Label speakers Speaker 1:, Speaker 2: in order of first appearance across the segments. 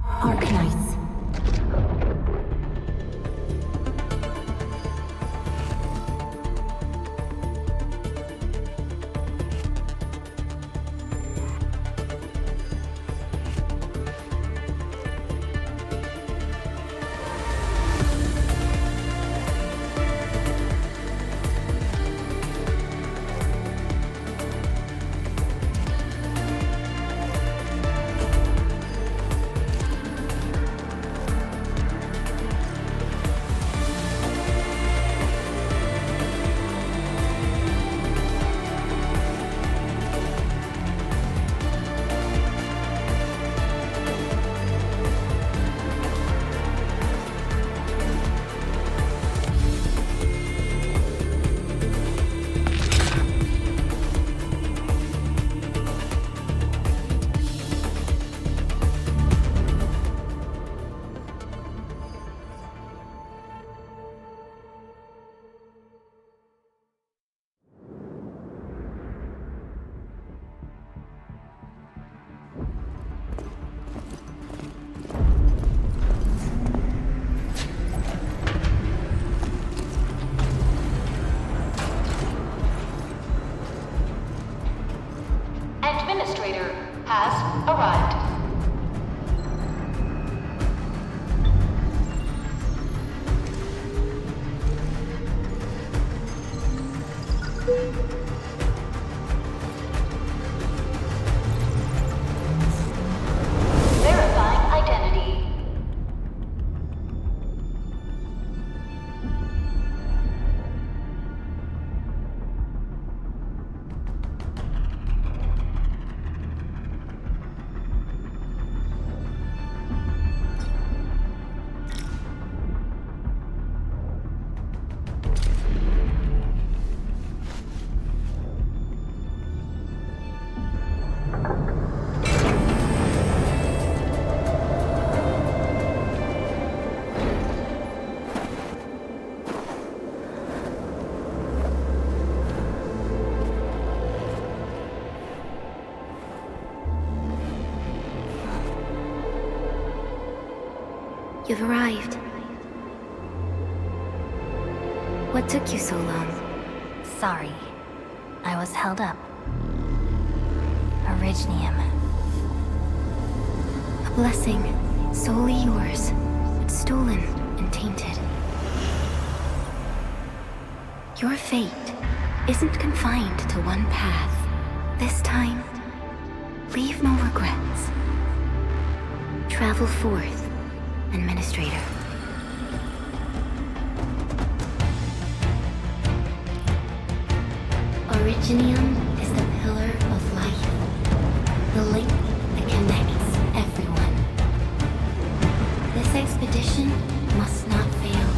Speaker 1: Arknights.
Speaker 2: Administrator has arrived. Verifying identity.
Speaker 3: You've arrived. What took you so long?
Speaker 4: Sorry. I was held up. Originium.
Speaker 3: A blessing, solely yours, but stolen and tainted. Your fate isn't confined to one path. This time, leave no regrets. Travel forth, Administrator. Originium is the pillar of life, the link that connects everyone. This expedition must not fail.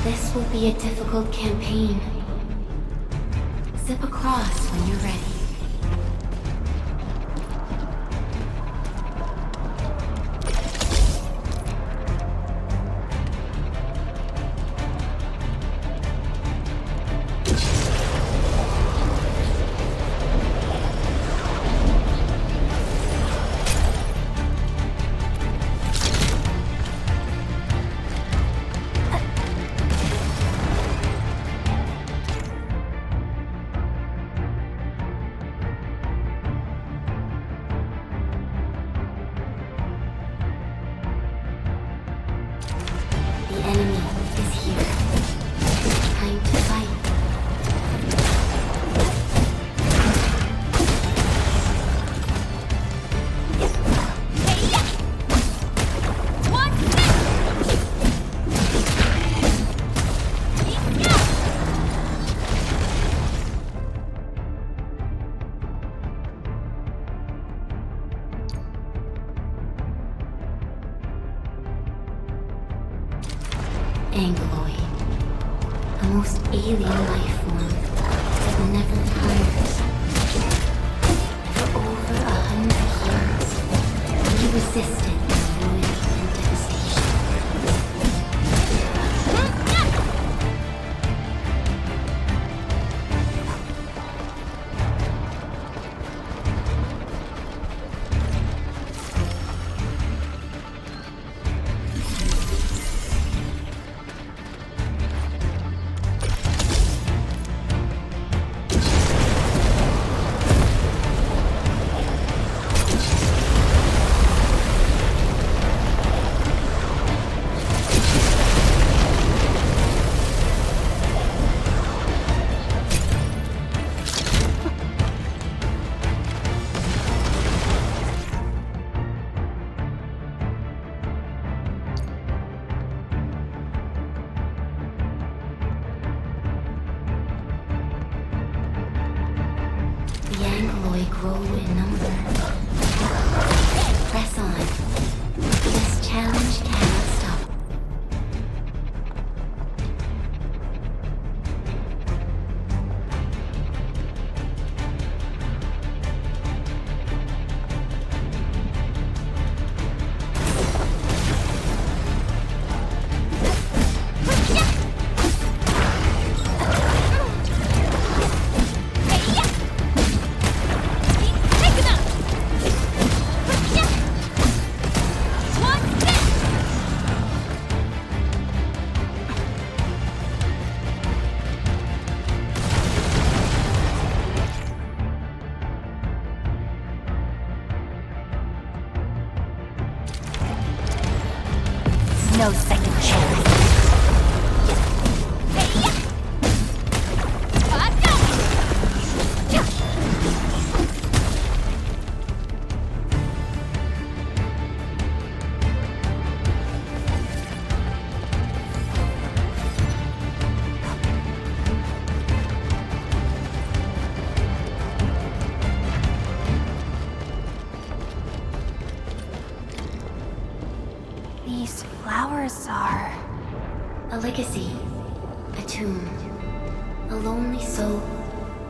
Speaker 3: This will be a difficult campaign. Zip across when you're ready. The enemy is here. Time to fight. Angloid, a most alien life form that never tires. resisted the ruin and devastation. Grow in number. Press on. This challenge cannot stop.
Speaker 4: No second chance. These flowers are...
Speaker 3: A legacy. A tomb. A lonely soul,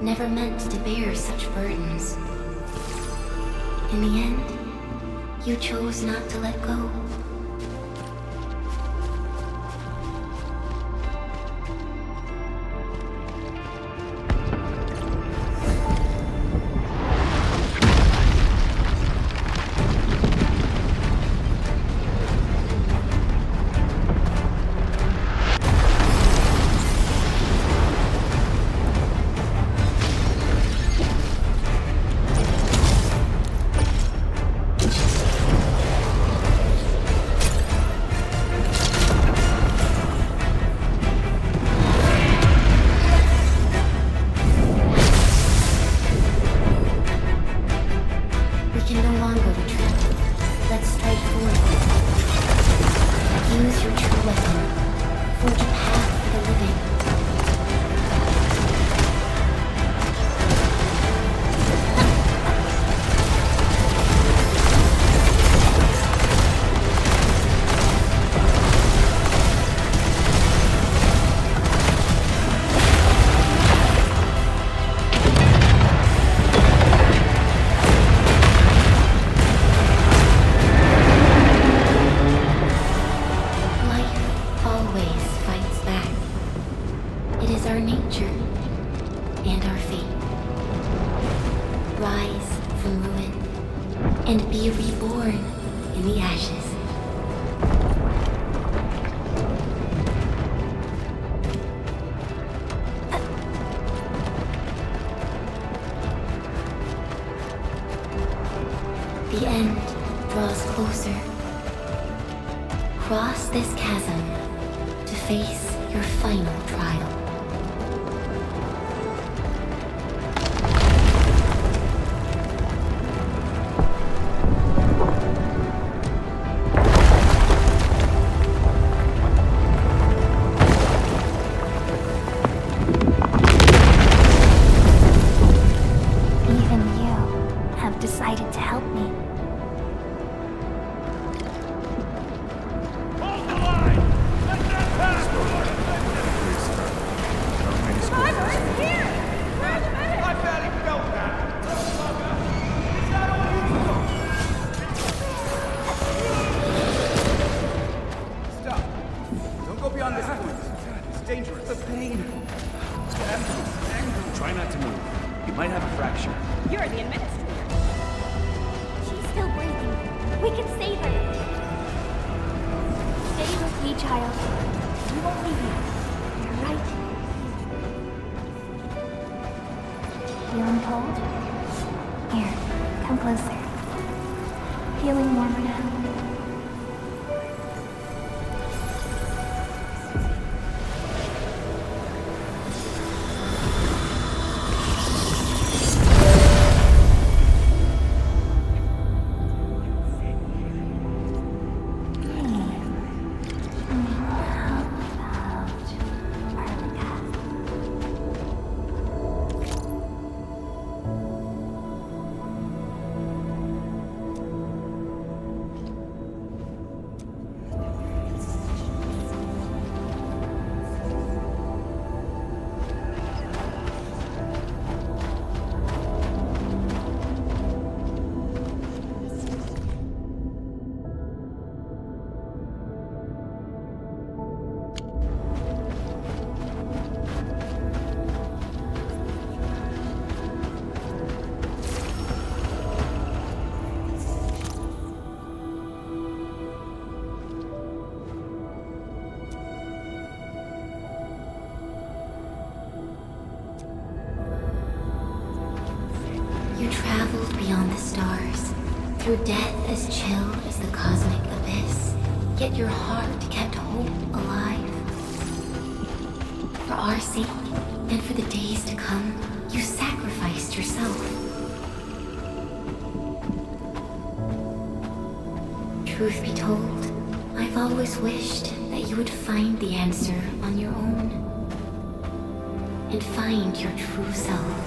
Speaker 3: never meant to bear such burdens. In the end, you chose not to let go. The end draws closer. Cross this chasm to face your final trial.
Speaker 4: Even you have decided to help me.
Speaker 1: beyond this point. It's dangerous. The pain.
Speaker 5: Try not to move. You might have a fracture.
Speaker 6: You're the administrator.
Speaker 4: She's still breathing. We can save her. Stay with me, child. We won't leave you. You're right. Feeling cold? Here, come closer. Feeling warmer now?
Speaker 3: You traveled beyond the stars, through death as chill as the cosmic abyss, yet your heart kept hope alive. For our sake, and for the days to come, you sacrificed yourself. Truth be told, I've always wished that you would find the answer on your own, and find your true self.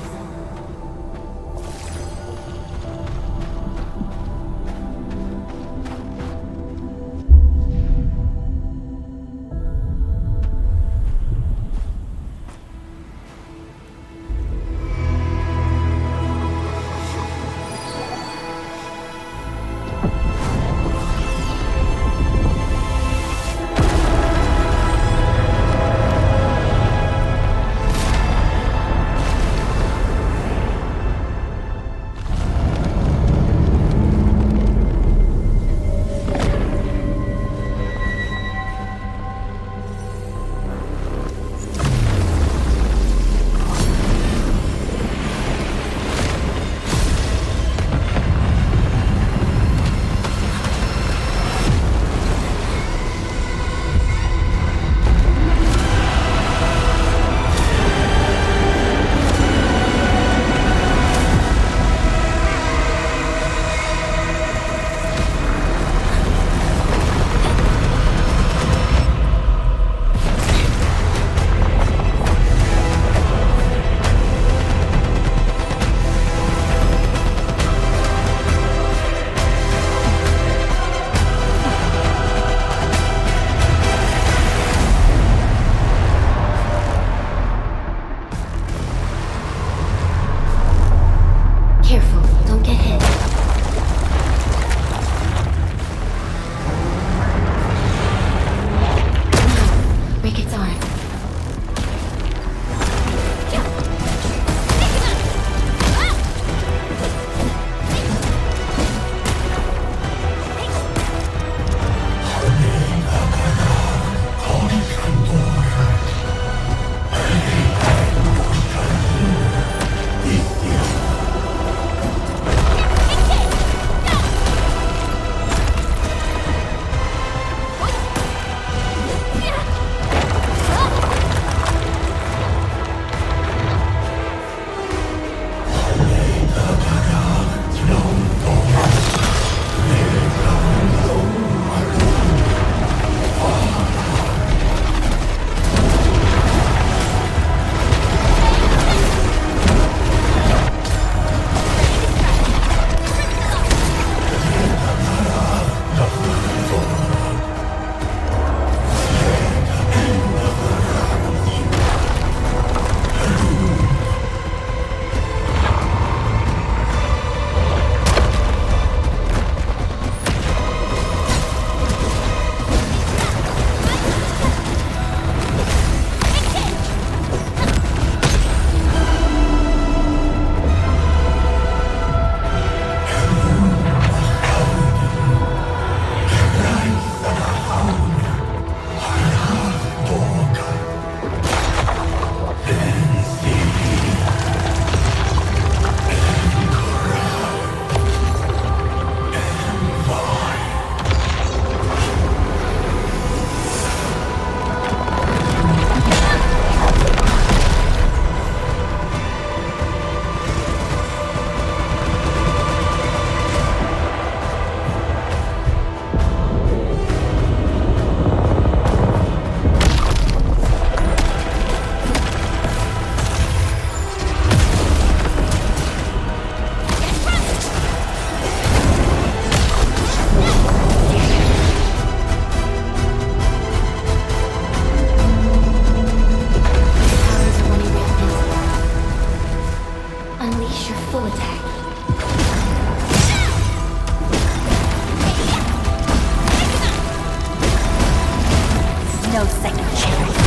Speaker 4: No second chance.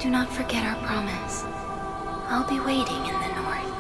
Speaker 3: Do not forget our promise. I'll be waiting in the north.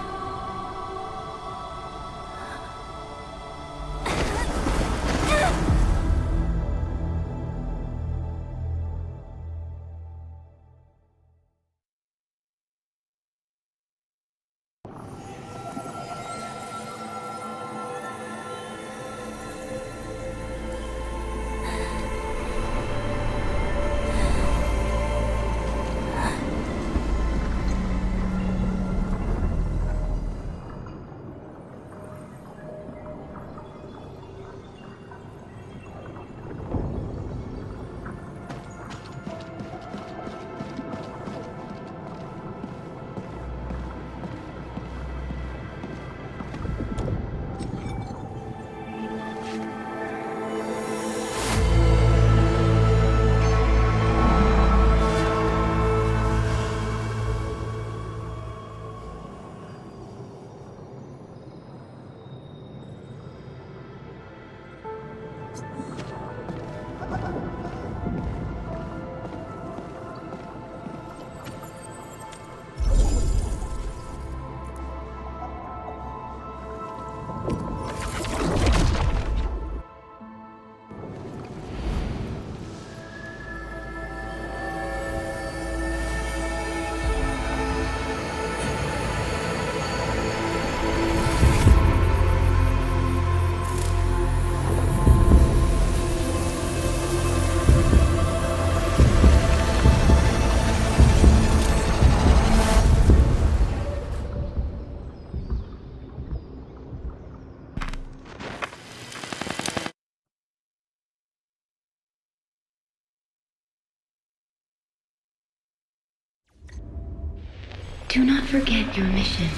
Speaker 3: Do not forget your mission.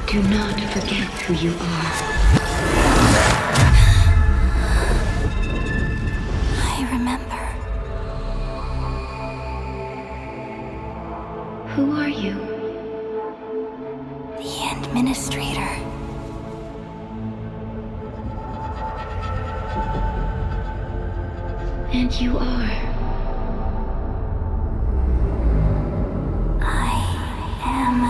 Speaker 3: Do not forget who you are.
Speaker 4: I remember.
Speaker 3: Who are you?
Speaker 4: The Administrator.
Speaker 3: And you are.
Speaker 4: I am.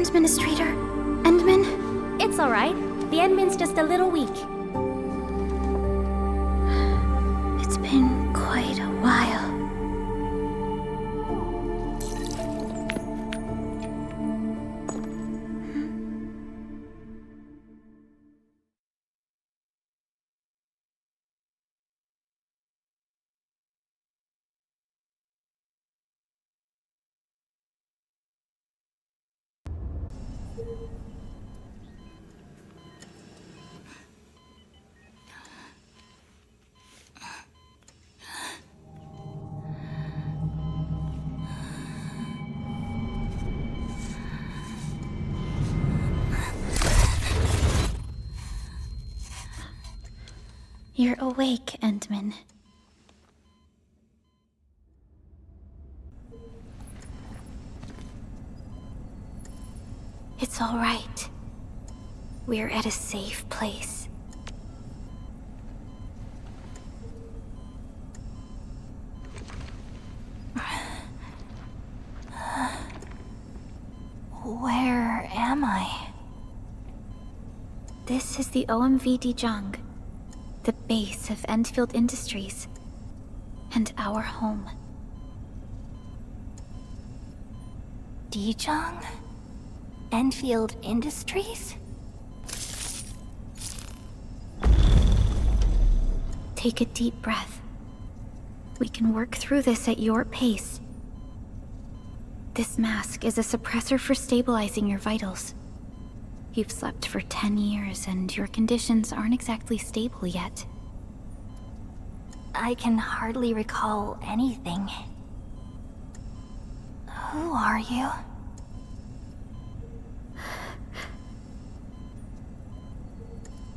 Speaker 3: Administrator? Endman?
Speaker 4: It's alright. The Endman's just a little weak.
Speaker 3: It's been quite a while.
Speaker 4: You're awake, Endman. It's all right. We're at a safe place. Where am I? This is the OMV Dijiang, the base of Endfield Industries, and our home. Dijiang? Endfield Industries? Take a deep breath. We can work through this at your pace. This mask is a suppressor for stabilizing your vitals. You've slept for 10 years and your conditions aren't exactly stable yet. I can hardly recall anything. Who are you?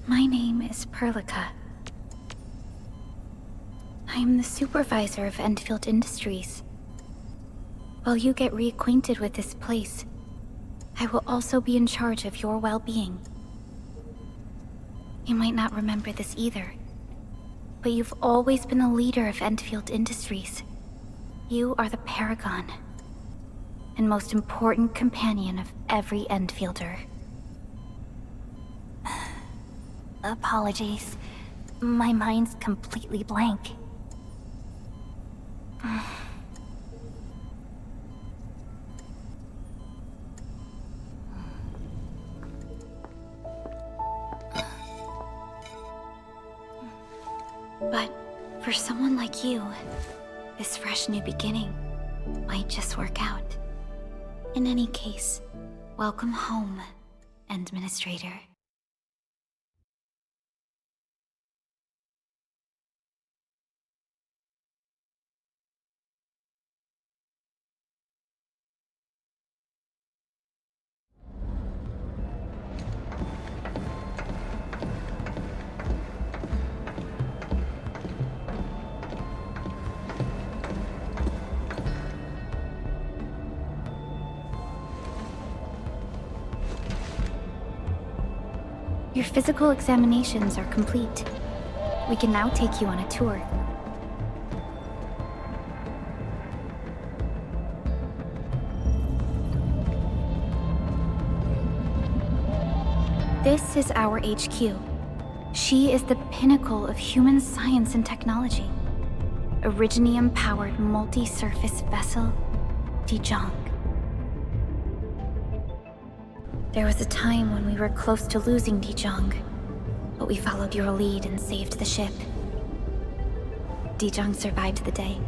Speaker 4: My name is Perlica. I am the supervisor of Endfield Industries. While you get reacquainted with this place, I will also be in charge of your well-being. You might not remember this either, but you've always been the leader of Endfield Industries. You are the paragon, and most important companion of every Endfielder. Apologies. My mind's completely blank. But for someone like you, this fresh new beginning might just work out. In any case, welcome home, Administrator. Your physical examinations are complete. We can now take you on a tour. This is our HQ. She is the pinnacle of human science and technology. Originium-powered multi-surface vessel, Dijiang. There was a time when we were close to losing Dijiang, but we followed your lead and saved the ship. Dijiang survived the day.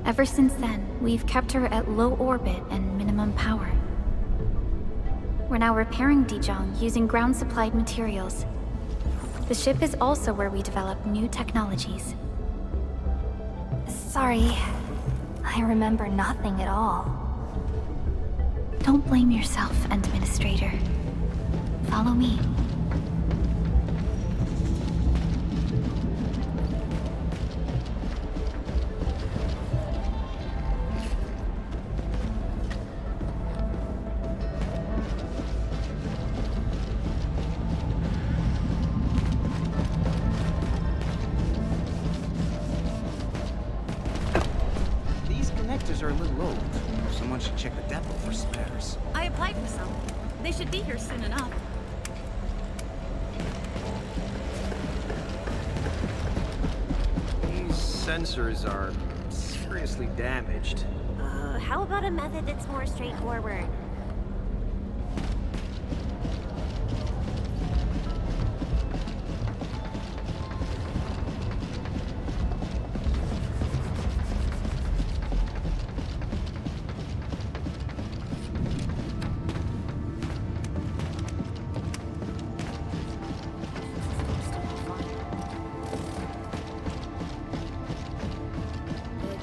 Speaker 4: Ever since then, we've kept her at low orbit and minimum power. We're now repairing Dijiang using ground-supplied materials. The ship is also where we develop new technologies. Sorry, I remember nothing at all. Don't blame yourself, Administrator. Follow me.
Speaker 5: These connectors are a little old. Someone should check the depot for spares.
Speaker 6: I applied for some. They should be here soon enough.
Speaker 1: These sensors are seriously damaged.
Speaker 7: How about a method that's more straightforward?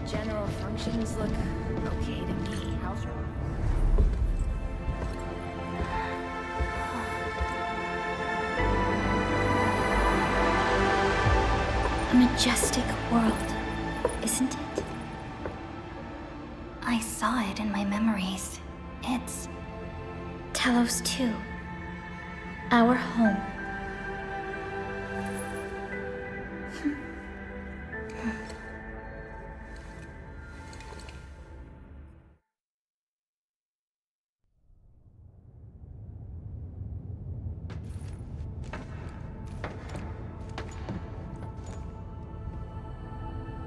Speaker 6: The general functions look okay to me.
Speaker 4: A majestic world, isn't it?
Speaker 3: I saw it in my memories. It's...
Speaker 4: Talos 2. Our home.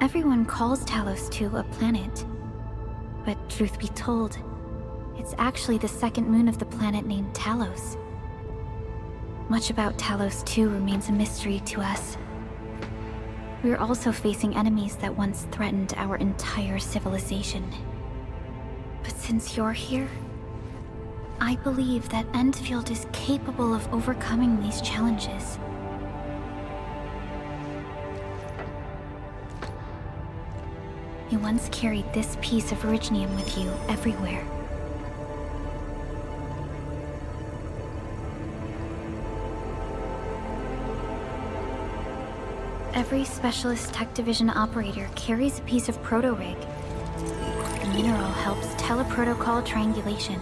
Speaker 4: Everyone calls Talos 2 a planet. But truth be told, it's actually the second moon of the planet named Talos. Much about Talos 2 remains a mystery to us. We're also facing enemies that once threatened our entire civilization. But since you're here, I believe that Endfield is capable of overcoming these challenges. You once carried this piece of Originium with you everywhere. Every Specialist Tech Division operator carries a piece of proto-rig. The mineral helps teleprotocol triangulation.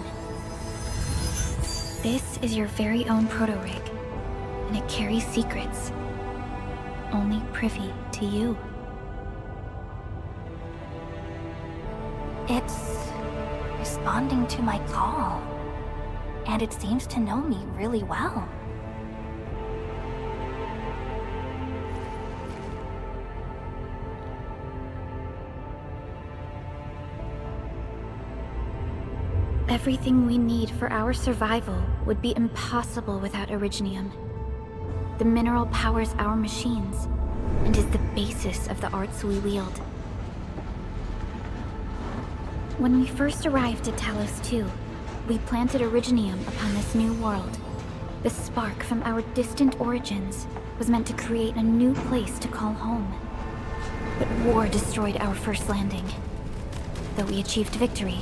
Speaker 4: This is your very own proto-rig, and it carries secrets, only privy to you.
Speaker 3: It's responding to my call. And it seems to know me really well.
Speaker 4: Everything we need for our survival would be impossible without Originium. The mineral powers our machines, and is the basis of the arts we wield. When we first arrived at Talos 2, we planted Originium upon this new world. The spark from our distant origins was meant to create a new place to call home. But war destroyed our first landing. Though we achieved victory,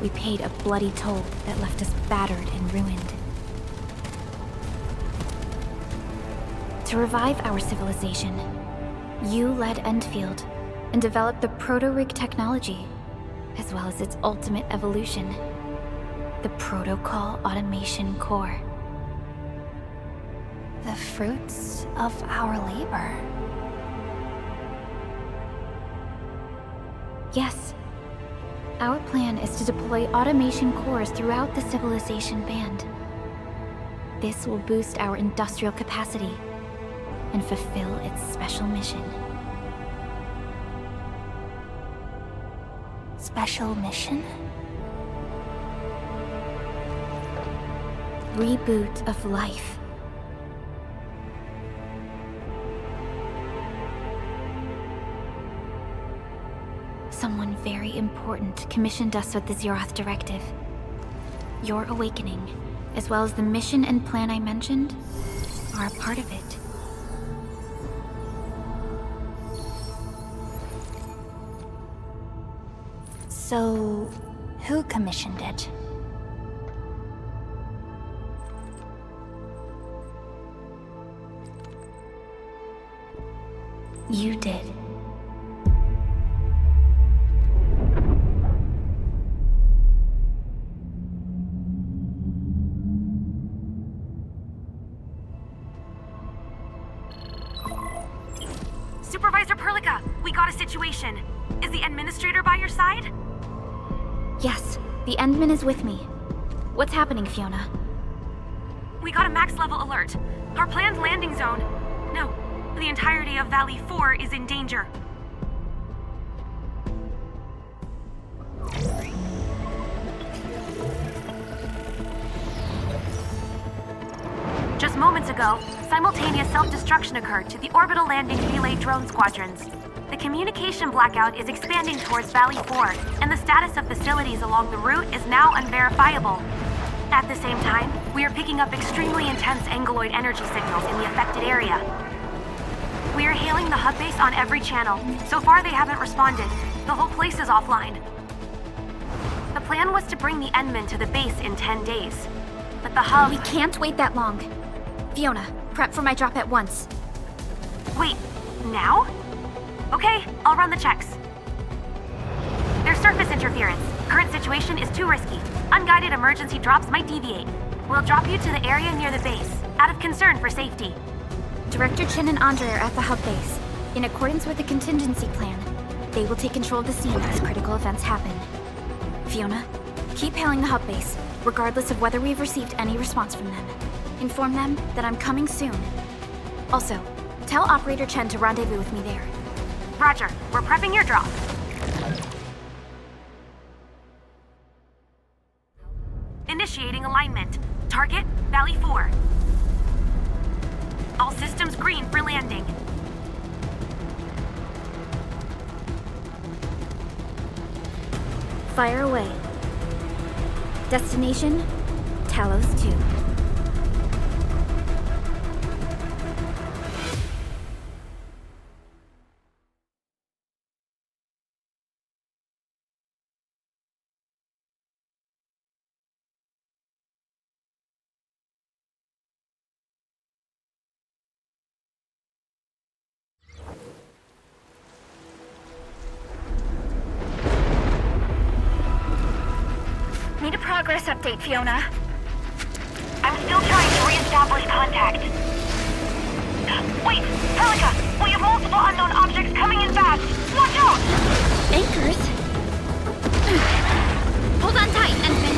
Speaker 4: we paid a bloody toll that left us battered and ruined. To revive our civilization, you led Endfield and developed the proto-rig technology, as well as its ultimate evolution, the Protocol Automation Core.
Speaker 3: The fruits of our labor.
Speaker 4: Yes. Our plan is to deploy automation cores throughout the civilization band. This will boost our industrial capacity and fulfill its special mission.
Speaker 3: Special mission?
Speaker 4: Reboot of life. Someone very important commissioned us with the Zeroth Directive. Your awakening, as well as the mission and plan I mentioned, are a part of it.
Speaker 3: So, who commissioned it?
Speaker 4: You did.
Speaker 8: Supervisor Perlica, we got a situation. Is the administrator by your side?
Speaker 4: Yes, the Endman is with me. What's happening, Fiona?
Speaker 8: We got a max level alert. Our planned landing zone. No, the entirety of Valley 4 is in danger. Just moments ago, simultaneous self-destruction occurred to the orbital landing relay drone squadrons. The communication blackout is expanding towards Valley 4, and the status of facilities along the route is now unverifiable. At the same time, we are picking up extremely intense angeloid energy signals in the affected area. We are hailing the hub base on every channel. So far, they haven't responded. The whole place is offline. The plan was to bring the Endman to the base in 10 days. But the hub...
Speaker 4: We can't wait that long. Fiona, prep for my drop at once.
Speaker 8: Wait, Now? Okay, I'll run the checks. There's surface interference. Current situation is too risky. Unguided emergency drops might deviate. We'll drop you to the area near the base, out of concern for safety.
Speaker 4: Director Chen and Andre are at the hub base. In accordance with the contingency plan, they will take control of the scene as critical events happen. Fiona, keep hailing the hub base, regardless of whether we've received any response from them. Inform them that I'm coming soon. Also, tell Operator Chen to rendezvous with me there.
Speaker 8: Roger, we're prepping your drop. Initiating alignment. Target, Valley 4. All systems green for landing.
Speaker 4: Fire away. Destination, Talos 2.
Speaker 8: Need a progress update, Fiona. I'm still trying to re-establish contact. Wait, Pelica! We have multiple unknown objects coming in fast! Watch out!
Speaker 4: Anchors? Hold on tight, Endman.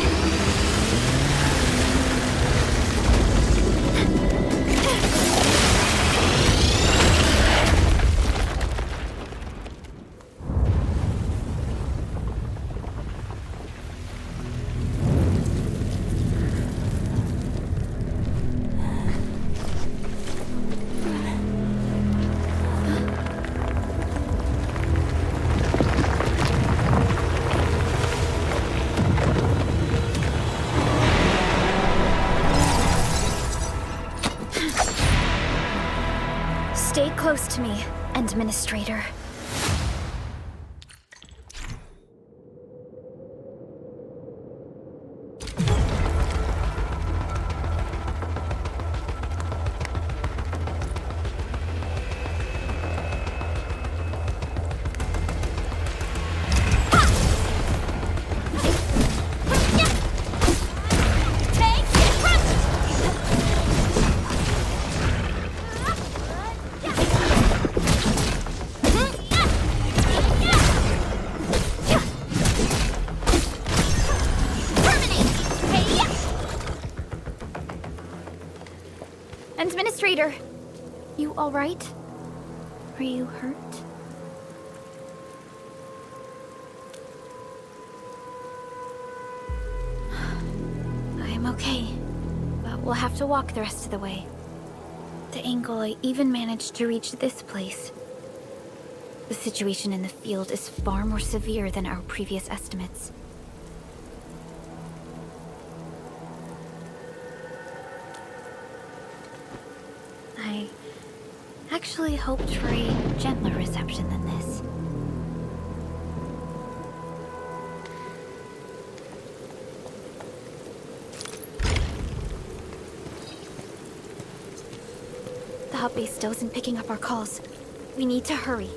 Speaker 4: Stay close to me, Administrator. Administrator, you all right? Are you hurt? I'm okay, but we'll have to walk the rest of the way. The angle I even managed to reach this place. The situation in the field is far more severe than our previous estimates. I actually hoped for a gentler reception than this. The hub base still isn't picking up our calls. We need to hurry.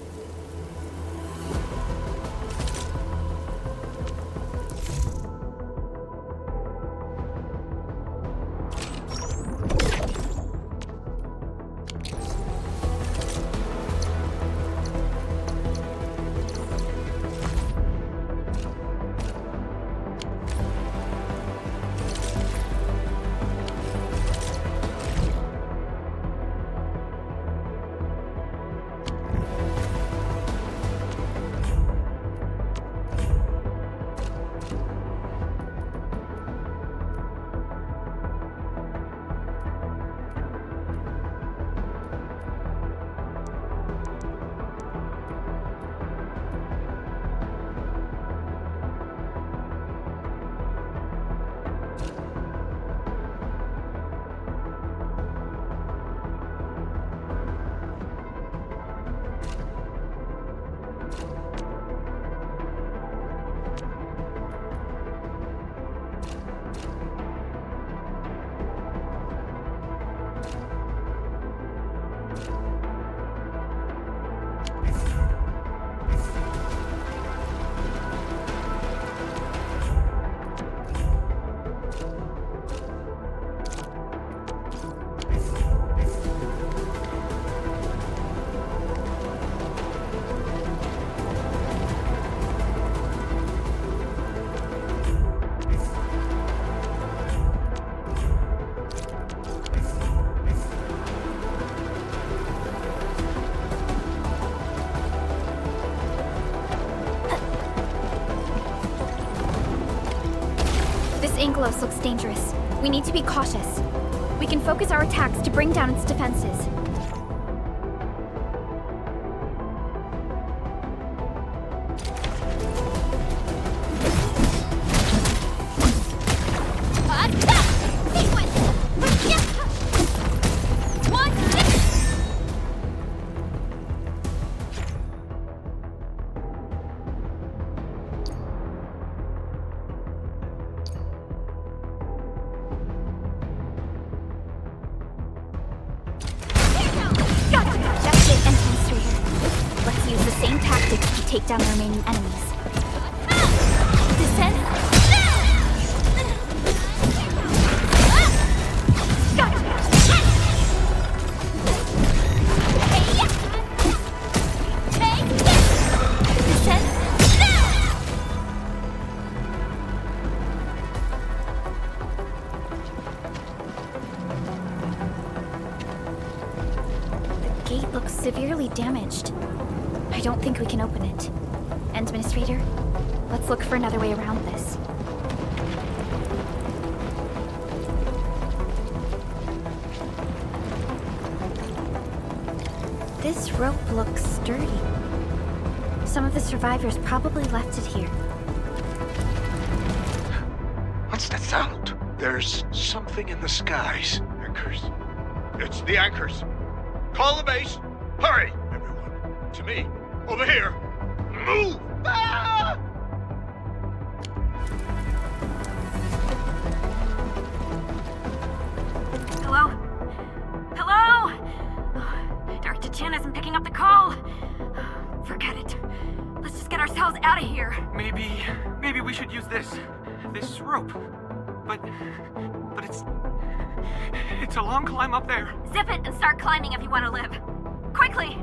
Speaker 4: Angelos looks dangerous. We need to be cautious. We can focus our attacks to bring down its defenses. Take down the remaining enemies. Descend. The gate looks severely damaged. I don't think we can open it. Administrator, let's look for another way around this. This rope looks sturdy. Some of the survivors probably left it here.
Speaker 9: What's that sound? There's something in the skies.
Speaker 10: Anchors. It's the anchors. Call the base. Hurry, everyone. To me. Over here. Move! Ah!
Speaker 8: Hello? Hello? Dr. Chen isn't picking up the call. Forget it. Let's just get ourselves out of here.
Speaker 11: Maybe we should use this rope. But it's a long climb up there.
Speaker 8: Zip it and start climbing if you want to live. Quickly!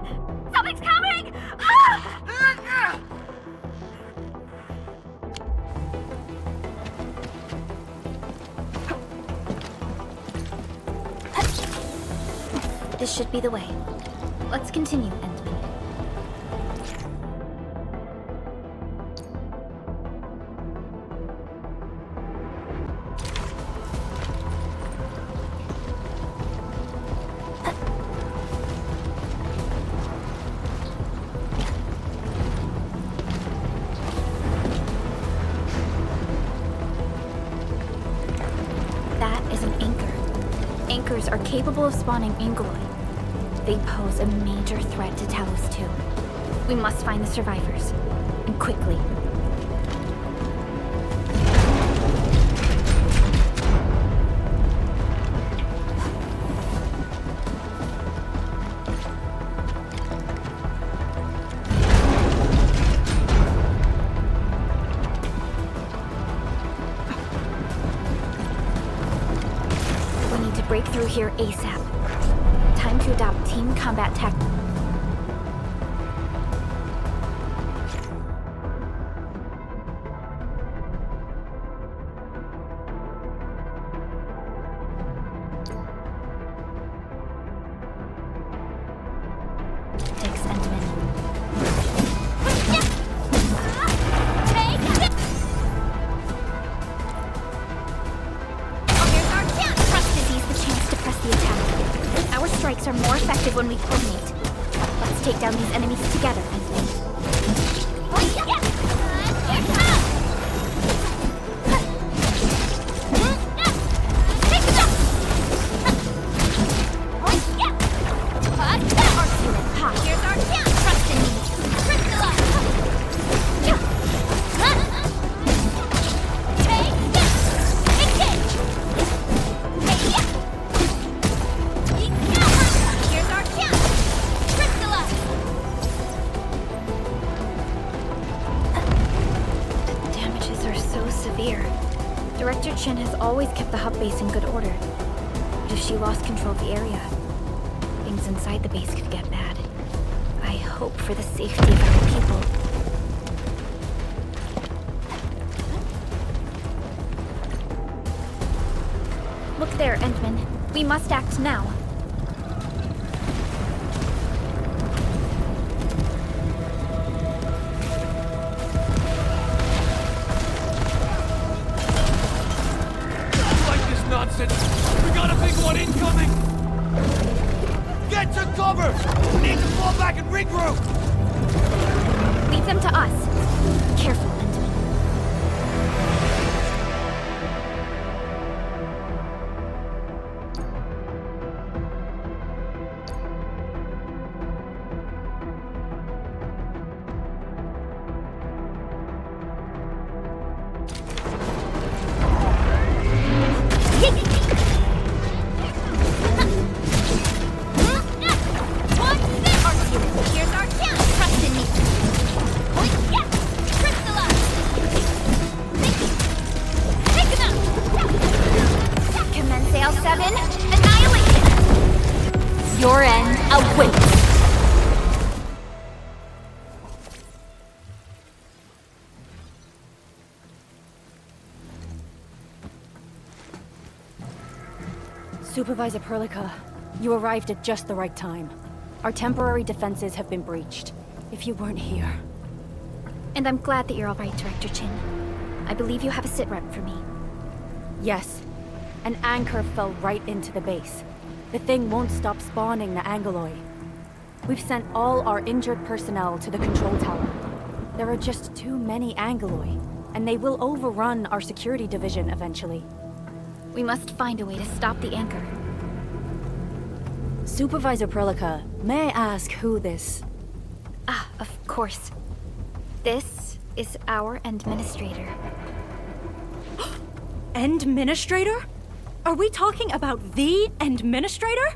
Speaker 8: Something's coming! Ah!
Speaker 4: This should be the way. Let's continue, Endman. That is an anchor. Anchors are capable of spawning Angeloid. They pose a major threat to Talos 2. We must find the survivors. And quickly. We need to break through here ASAP. Time to adopt team combat tactics. Strikes are more effective when we coordinate. Let's take down these enemies together, Endfield. Here's our chance! Trust in me! Director Chen has always kept the hub base in good order. But if she lost control of the area, things inside the base could get bad. I hope for the safety of our people. Look there, Endman. We must act now. Leave them to us. Careful, Endman. Your end awaits!
Speaker 6: Supervisor Perlica, you arrived at just the right time. Our temporary defenses have been breached. If you weren't here...
Speaker 4: And I'm glad that you're alright, Director Chin. I believe you have a sit-rep for me.
Speaker 6: Yes. An anchor fell right into the base. The thing won't stop spawning the Angoloi. We've sent all our injured personnel to the control tower. There are just too many Angoloi, and they will overrun our security division eventually.
Speaker 4: We must find a way to stop the anchor.
Speaker 6: Supervisor Perlica, may I ask who this...
Speaker 4: Ah, of course. This is our administrator.
Speaker 6: Administrator? Are we talking about the administrator?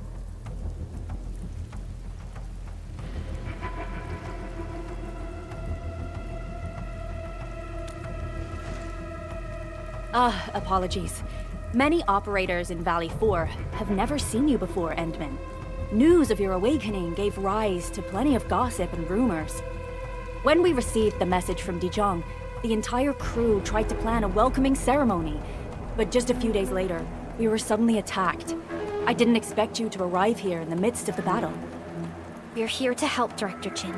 Speaker 6: Apologies. Many operators in Valley 4 have never seen you before, Endman. News of your awakening gave rise to plenty of gossip and rumors. When we received the message from Dijiang, the entire crew tried to plan a welcoming ceremony, but just a few days later, we were suddenly attacked. I didn't expect you to arrive here in the midst of the battle.
Speaker 4: We're here to help, Director Chin.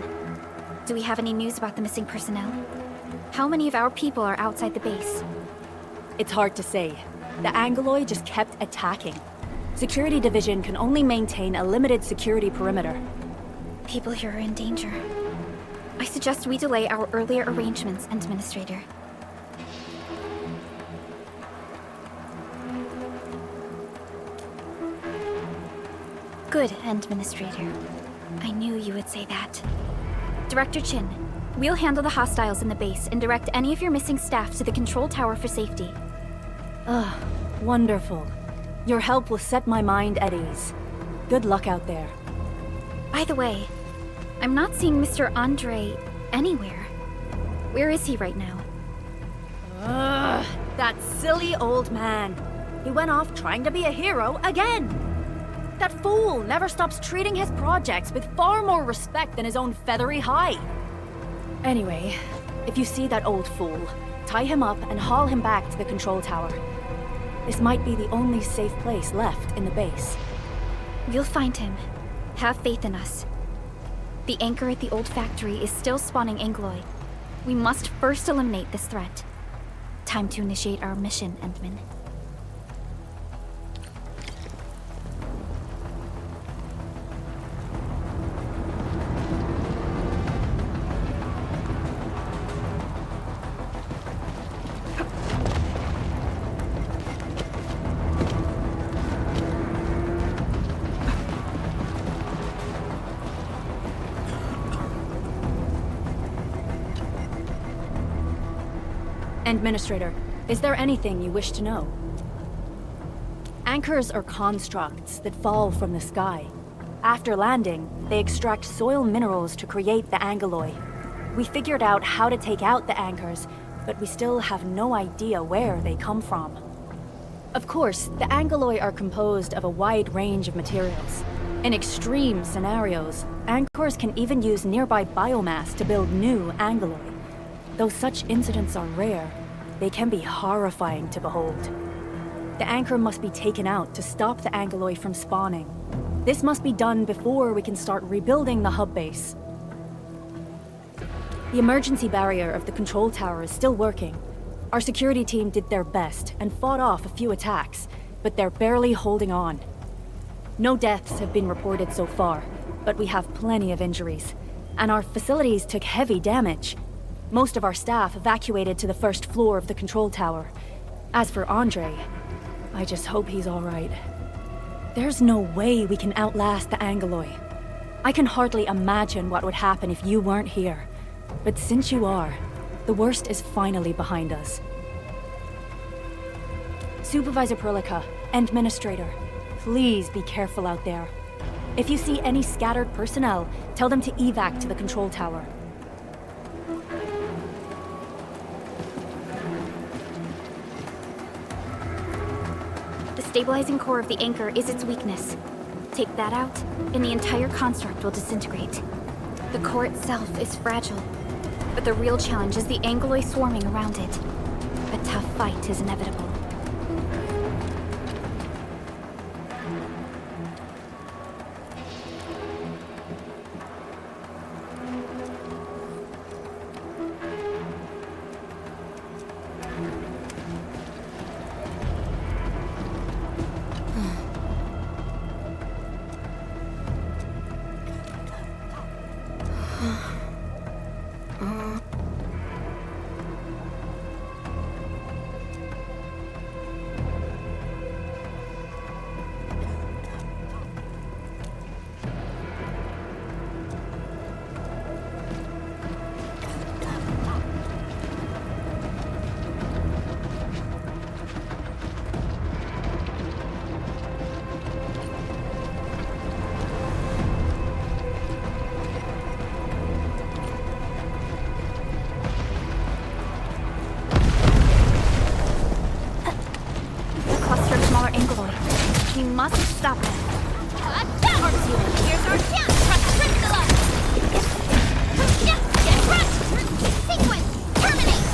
Speaker 4: Do we have any news about the missing personnel? How many of our people are outside the base?
Speaker 6: It's hard to say. The Angoloi just kept attacking. Security Division can only maintain a limited security perimeter.
Speaker 4: People here are in danger. I suggest we delay our earlier arrangements, Administrator. Good, Administrator. I knew you would say that. Director Chin, we'll handle the hostiles in the base and direct any of your missing staff to the control tower for safety.
Speaker 6: Wonderful. Your help will set my mind at ease. Good luck out there.
Speaker 4: By the way, I'm not seeing Mr. Andre anywhere. Where is he right now?
Speaker 6: That silly old man. He went off trying to be a hero again. That fool never stops treating his projects with far more respect than his own feathery hide. Anyway, if you see that old fool, tie him up and haul him back to the control tower. This might be the only safe place left in the base.
Speaker 4: We'll find him. Have faith in us. The anchor at the old factory is still spawning Angoloi. We must first eliminate this threat. Time to initiate our mission, Endman.
Speaker 6: Administrator, is there anything you wish to know? Anchors are constructs that fall from the sky. After landing, they extract soil minerals to create the Angoloi. We figured out how to take out the anchors, but we still have no idea where they come from. Of course, the Angoloi are composed of a wide range of materials. In extreme scenarios, anchors can even use nearby biomass to build new Angoloi. Though such incidents are rare, they can be horrifying to behold. The anchor must be taken out to stop the Angoloi from spawning. This must be done before we can start rebuilding the hub base. The emergency barrier of the control tower is still working. Our security team did their best and fought off a few attacks, but they're barely holding on. No deaths have been reported so far, but we have plenty of injuries. and our facilities took heavy damage. Most of our staff evacuated to the first floor of the control tower. As for Andre, I just hope he's all right. There's no way we can outlast the Angoloi. I can hardly imagine what would happen if you weren't here. But since you are, the worst is finally behind us. Supervisor Perlica, Administrator, please be careful out there. If you see any scattered personnel, tell them to evac to the control tower.
Speaker 4: The stabilizing core of the anchor is its weakness. Take that out, and the entire construct will disintegrate. The core itself is fragile, but the real challenge is the Angoloi swarming around it. A tough fight is inevitable. We must stop them.
Speaker 7: Here's our chance! Get crushed! Sequence! Terminate!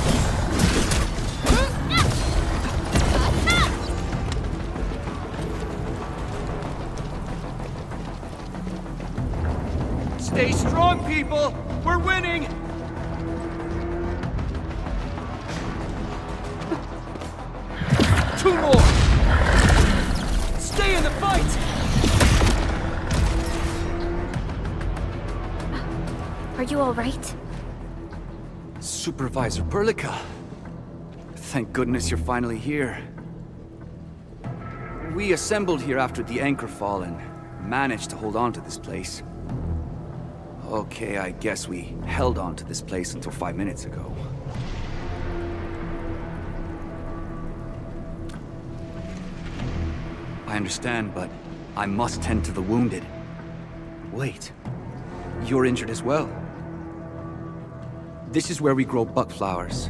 Speaker 11: Stay strong, people! We're winning! Two more! Stay in the fight!
Speaker 4: Are you all right?
Speaker 12: Supervisor Perlica. Thank goodness you're finally here. We assembled here after the anchor fall and managed to hold on to this place. Okay, I guess we held on to this place until 5 minutes ago. I understand, but I must tend to the wounded. Wait, you're injured as well. This is where we grow buckflowers.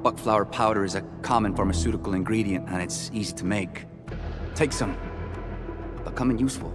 Speaker 12: Buckflower powder is a common pharmaceutical ingredient, and it's easy to make. Take some. They'll come in useful.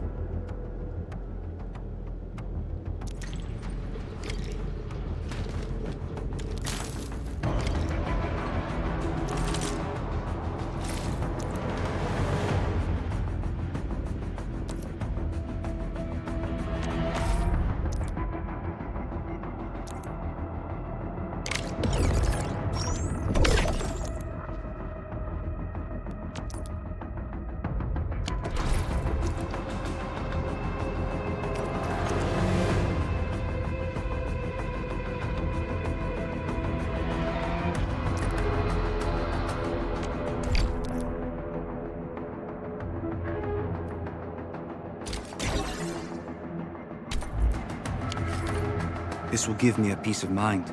Speaker 12: This will give me a peace of mind.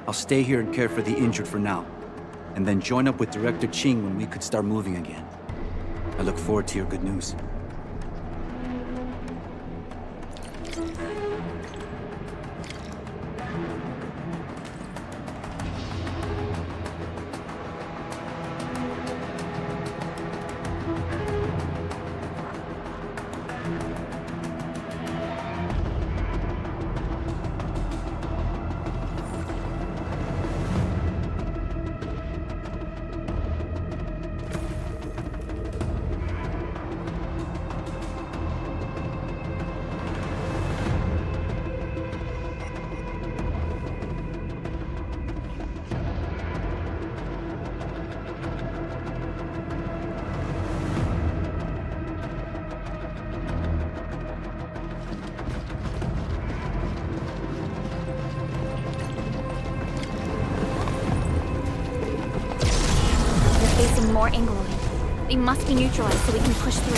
Speaker 12: I'll stay here and care for the injured for now, and then join up with Director Qing when we could start moving again. I look forward to your good news.
Speaker 4: more Angloid. They must be neutralized so we can push through.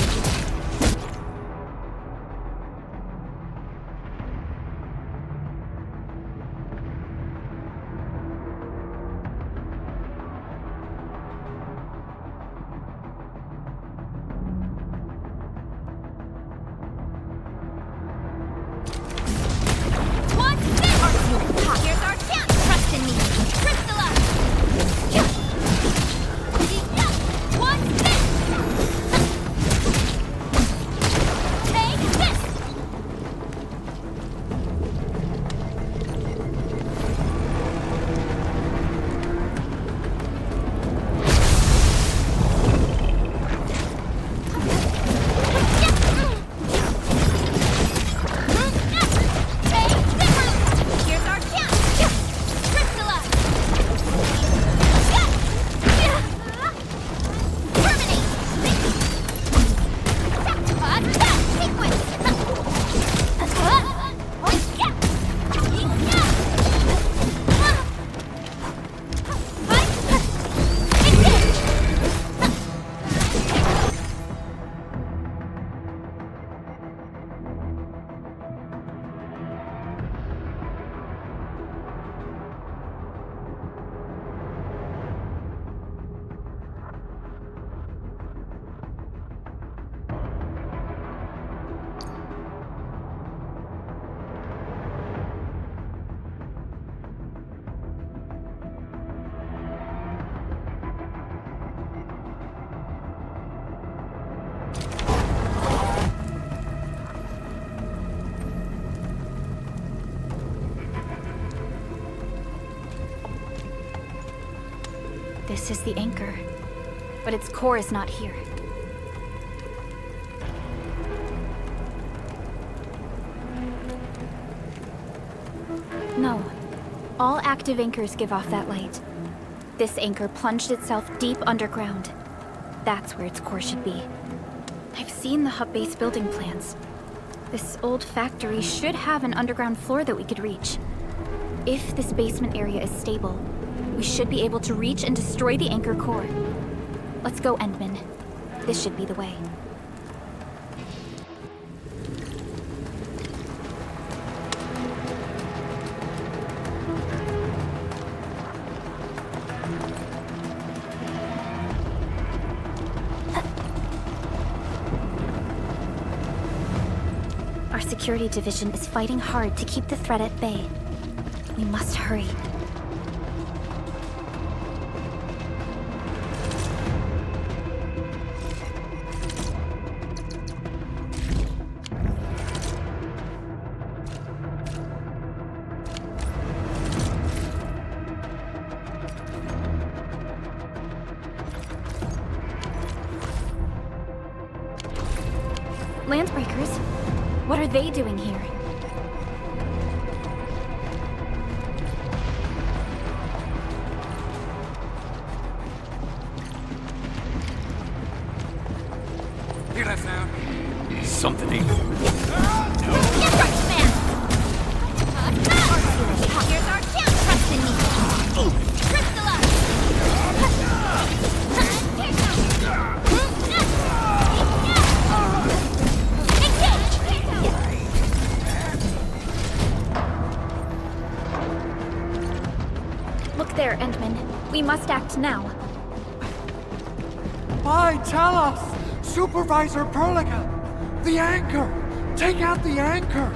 Speaker 4: This is the anchor, but its core is not here. No. All active anchors give off that light. This anchor plunged itself deep underground. That's where its core should be. I've seen the hub base building plans. This old factory should have an underground floor that we could reach. If this basement area is stable, we should be able to reach and destroy the anchor core. Let's go, Endman. This should be the way. Our security division is fighting hard to keep the threat at bay. We must hurry. Landbreakers? What are they doing here?
Speaker 11: Hear that sound?
Speaker 12: Something ain't.
Speaker 7: Get right, man! Here's our chance! Trust in me! Crystallize!
Speaker 4: Look there, Endman. We must act now.
Speaker 9: Why, tell us! Supervisor Perlica! The anchor! Take out the anchor!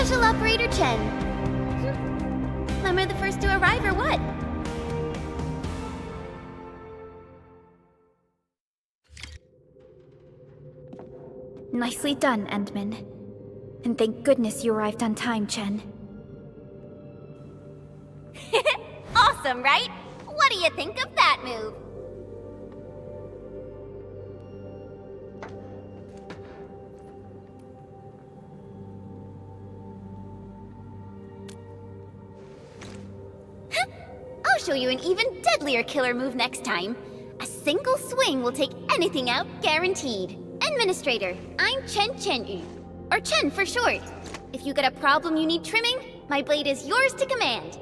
Speaker 7: Special Operator Chen. Am I the first to arrive or what?
Speaker 4: Nicely done, Endman. And thank goodness you arrived on time, Chen.
Speaker 7: Awesome, right? What do you think of that move? I'll show you an even deadlier killer move next time. A single swing will take anything out, guaranteed. Administrator, I'm Chen Chen-yu, or Chen for short. If you got a problem you need trimming, my blade is yours to command.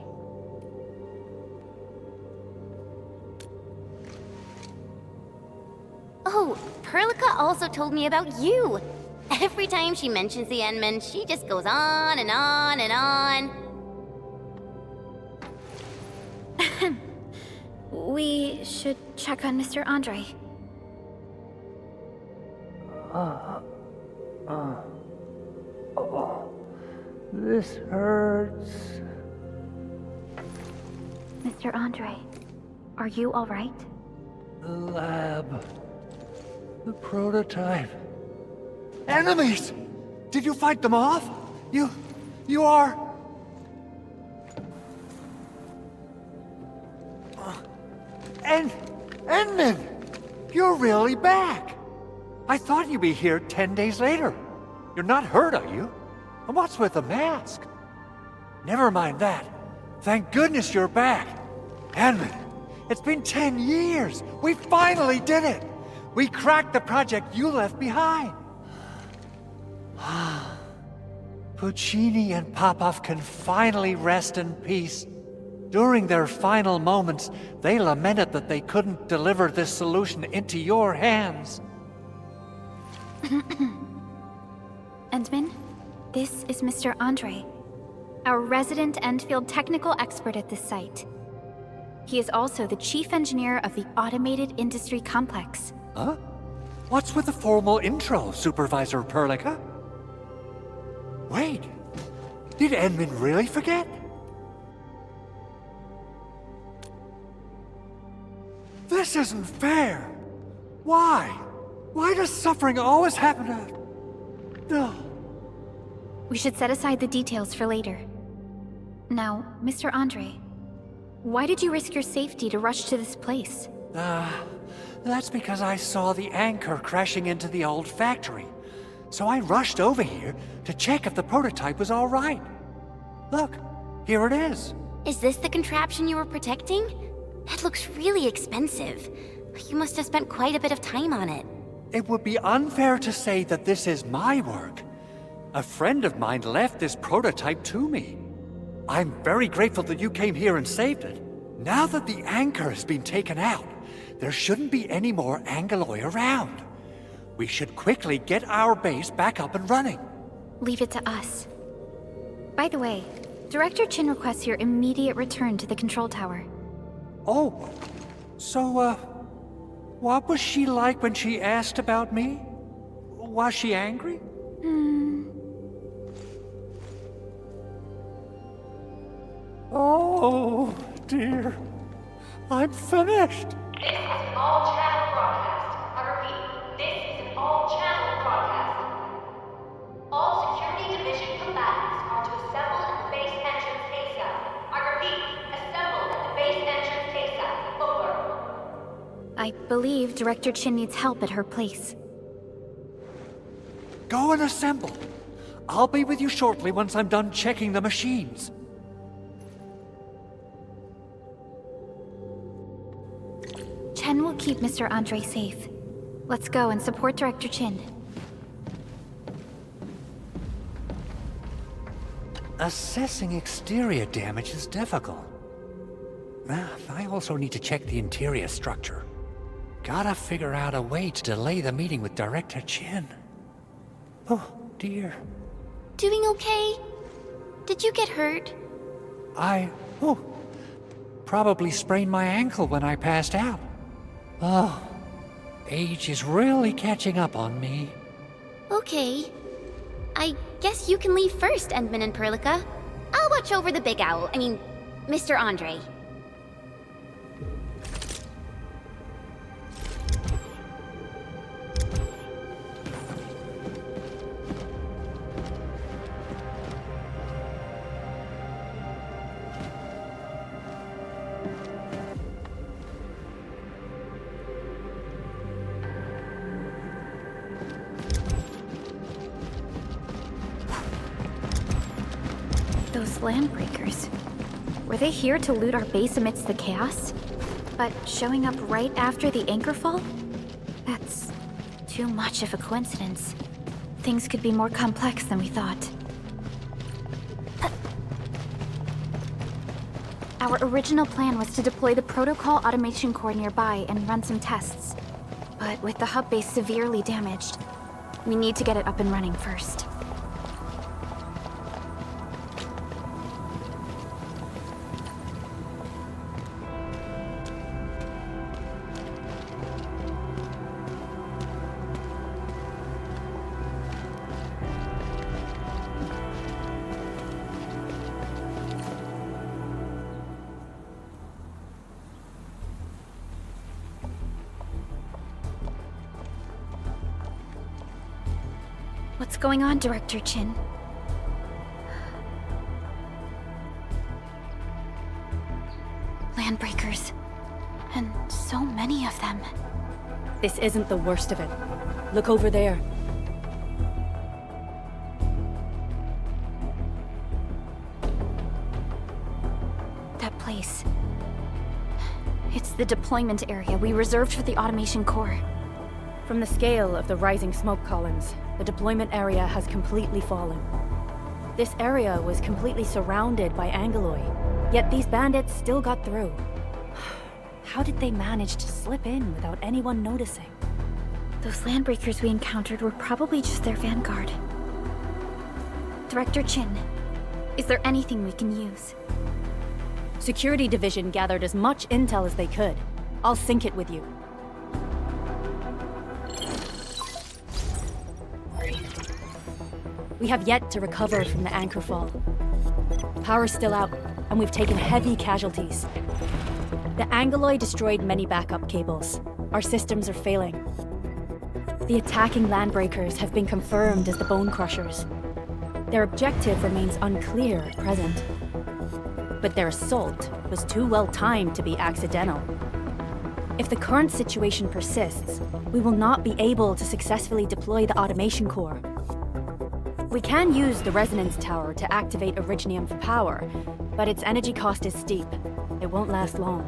Speaker 7: Oh, Perlica also told me about you. Every time she mentions the Endman, she just goes on and on and on.
Speaker 4: We should check on Mr. Andre.
Speaker 9: This hurts.
Speaker 4: Mr. Andre, are you all right?
Speaker 9: The lab. The prototype. Enemies! Did you fight them off? You are... Endman! You're really back! I thought you'd be here 10 days later. You're not hurt, are you? And what's with the mask? Never mind that. Thank goodness you're back. Endman, it's been 10 years. We finally did it. We cracked the project you left behind. Puccini and Popov can finally rest in peace. During their final moments, they lamented that they couldn't deliver this solution into your hands.
Speaker 4: Endman, this is Mr. Andre, our resident Endfield technical expert at this site. He is also the chief engineer of the Automated Industry Complex.
Speaker 9: Huh? What's with the formal intro, Supervisor Perlica? Wait, did Endman really forget? This isn't fair! Why? Why does suffering always happen to... No.
Speaker 4: We should set aside the details for later. Now, Mr. Andre, why did you risk your safety to rush to this place?
Speaker 9: That's because I saw the anchor crashing into the old factory. So I rushed over here to check if the prototype was all right. Look, here it is.
Speaker 7: Is this the contraption you were protecting? That looks really expensive. You must have spent quite a bit of time on it.
Speaker 9: It would be unfair to say that this is my work. A friend of mine left this prototype to me. I'm very grateful that you came here and saved it. Now that the anchor has been taken out, there shouldn't be any more Angaloi around. We should quickly get our base back up and running.
Speaker 4: Leave it to us. By the way, Director Chin requests your immediate return to the control tower.
Speaker 9: Oh, so, what was she like when she asked about me? Was she angry? Oh, dear. I'm finished.
Speaker 2: This is an all-channel broadcast. I repeat, this is an all-channel broadcast. All Security Division combatants are to assemble at the base entrance ASAP. I repeat, assemble at the base entrance ASAP. Over.
Speaker 4: I believe Director Chin needs help at her place.
Speaker 9: Go and assemble. I'll be with you shortly once I'm done checking the machines.
Speaker 4: Chen will keep Mr. Andre safe. Let's go and support Director Chin.
Speaker 9: Assessing exterior damage is difficult. I also need to check the interior structure. Gotta figure out a way to delay the meeting with Director Chin. Oh, dear.
Speaker 7: Doing okay? Did you get hurt?
Speaker 9: Probably sprained my ankle when I passed out. Oh, age is really catching up on me.
Speaker 7: Okay. I guess you can leave first, Endman and Perlica. I'll watch over the Big Owl. I mean, Mr. Andre.
Speaker 4: Those landbreakers. Were they here to loot our base amidst the chaos? But showing up right after the anchor fall? That's too much of a coincidence. Things could be more complex than we thought. Our original plan was to deploy the protocol automation core nearby and run some tests. But with the hub base severely damaged, we need to get it up and running first. What's going on, Director Chin? Landbreakers. And so many of them.
Speaker 6: This isn't the worst of it. Look over there.
Speaker 4: That place. It's the deployment area we reserved for the automation core.
Speaker 6: From the scale of the rising smoke columns, the deployment area has completely fallen. This area was completely surrounded by Angeloy, yet these bandits still got through. How did they manage to slip in without anyone noticing?
Speaker 4: Those landbreakers we encountered were probably just their vanguard. Director Chin, is there anything we can use?
Speaker 6: Security Division gathered as much intel as they could. I'll sync it with you. We have yet to recover from the anchor fall. Power's still out, and we've taken heavy casualties. The Angeloy destroyed many backup cables. Our systems are failing. The attacking landbreakers have been confirmed as the Bone Crushers. Their objective remains unclear at present. But their assault was too well timed to be accidental. If the current situation persists, we will not be able to successfully deploy the automation core. We can use the resonance tower to activate Originium for power, but its energy cost is steep. It won't last long.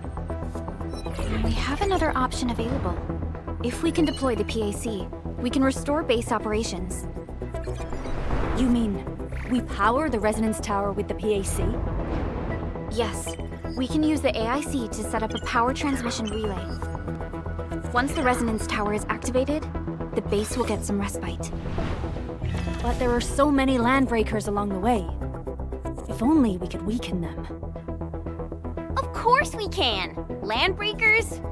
Speaker 4: We have another option available. If we can deploy the PAC, we can restore base operations.
Speaker 6: You mean, we power the resonance tower with the PAC?
Speaker 4: Yes. We can use the AIC to set up a power transmission relay. Once the resonance tower is activated, the base will get some respite.
Speaker 6: But there are so many landbreakers along the way. If only we could weaken them.
Speaker 7: Of course we can! Landbreakers?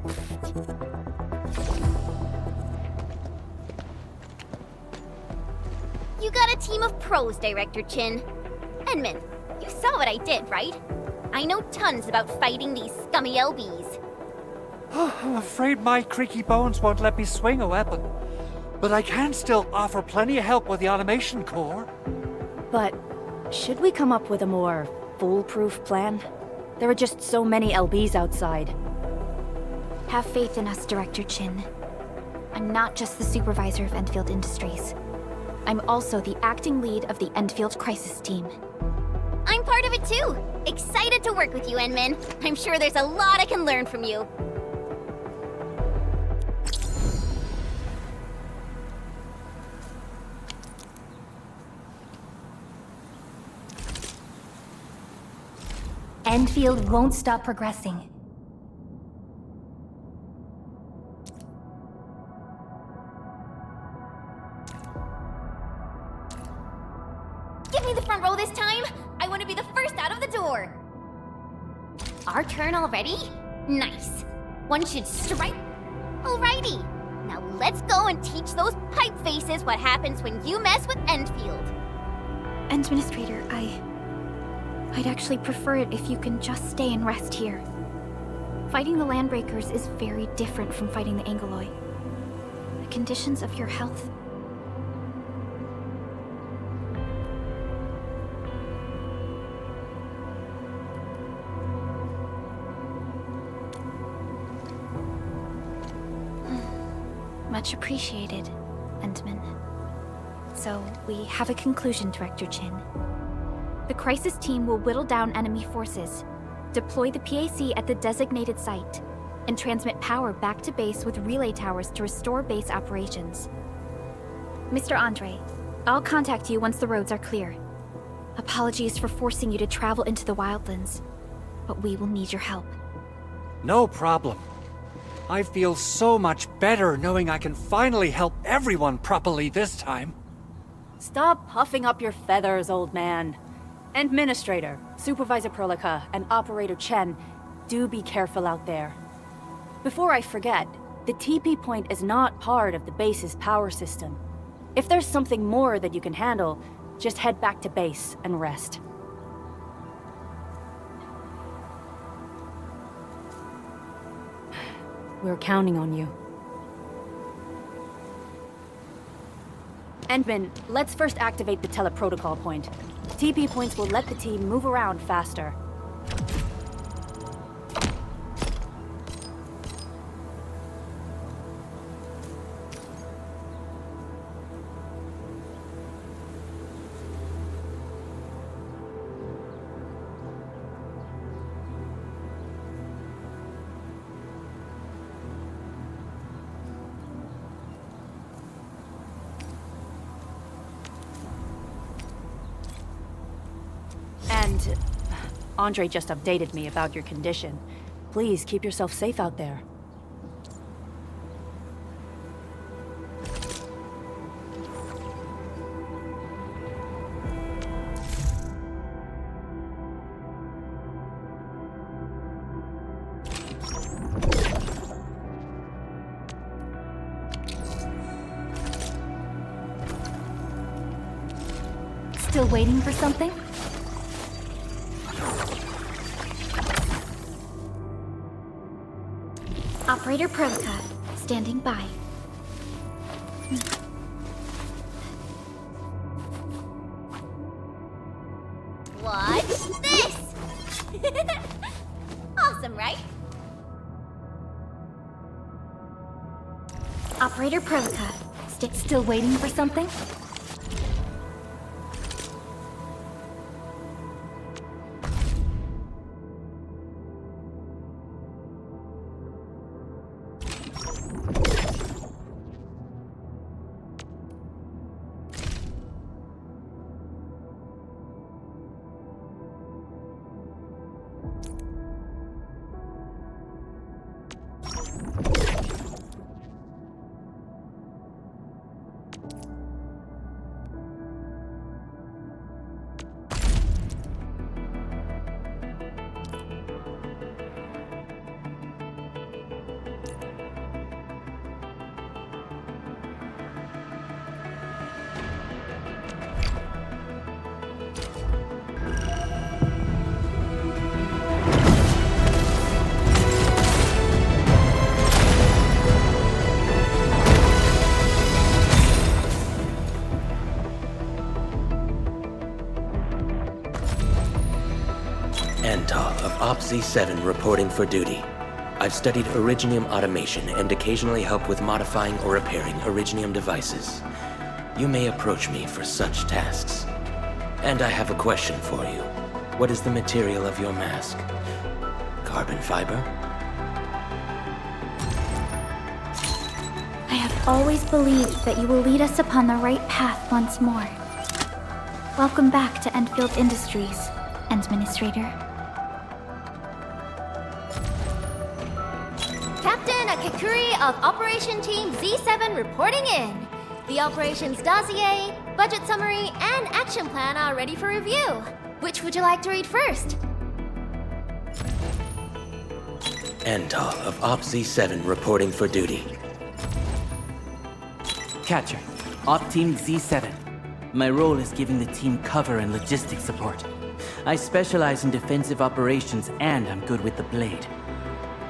Speaker 7: You got a team of pros, Director Chin. Endman, you saw what I did, right? I know tons about fighting these scummy LBs.
Speaker 9: I'm afraid my creaky bones won't let me swing a weapon. But I can still offer plenty of help with the automation core.
Speaker 6: But should we come up with a more foolproof plan? There are just so many LBs outside.
Speaker 4: Have faith in us, Director Chin. I'm not just the supervisor of Endfield Industries. I'm also the acting lead of the Endfield Crisis Team.
Speaker 7: I'm part of it too! Excited to work with you, Endman. I'm sure there's a lot I can learn from you.
Speaker 3: Endfield won't stop progressing.
Speaker 7: Give me the front row this time! I want to be the first out of the door! Our turn already? Nice. One should strike. Alrighty. Now let's go and teach those pipe faces what happens when you mess with Endfield.
Speaker 4: Administrator, I'd actually prefer it if you can just stay and rest here. Fighting the Landbreakers is very different from fighting the Angoloi. The conditions of your health... Much appreciated, Endman. So, we have a conclusion, Director Chin. The crisis team will whittle down enemy forces, deploy the PAC at the designated site, and transmit power back to base with relay towers to restore base operations. Mr. Andre, I'll contact you once the roads are clear. Apologies for forcing you to travel into the wildlands, but we will need your help.
Speaker 9: No problem. I feel so much better knowing I can finally help everyone properly this time.
Speaker 6: Stop puffing up your feathers, old man. Administrator, Supervisor Perlica, and Operator Chen, do be careful out there. Before I forget, the TP point is not part of the base's power system. If there's something more that you can handle, just head back to base and rest. We're counting on you. Endman, let's first activate the teleprotocol point. TP points will let the team move around faster. And Andre just updated me about your condition. Please keep yourself safe out there.
Speaker 4: Still waiting for something? Operator Perlica, standing by.
Speaker 7: Watch this! Awesome, right?
Speaker 4: Operator Perlica, still waiting for something?
Speaker 13: Z7 reporting for duty. I've studied Originium automation and occasionally help with modifying or repairing Originium devices. You may approach me for such tasks. And I have a question for you. What is the material of your mask? Carbon fiber?
Speaker 4: I have always believed that you will lead us upon the right path once more. Welcome back to Endfield Industries, Administrator.
Speaker 7: Captain Akakuri of Operation Team Z7 reporting in. The operations dossier, budget summary, and action plan are ready for review. Which would you like to read first?
Speaker 13: Antal of Op Z7 reporting for duty.
Speaker 14: Catcher, Op Team Z7. My role is giving the team cover and logistics support. I specialize in defensive operations and I'm good with the blade.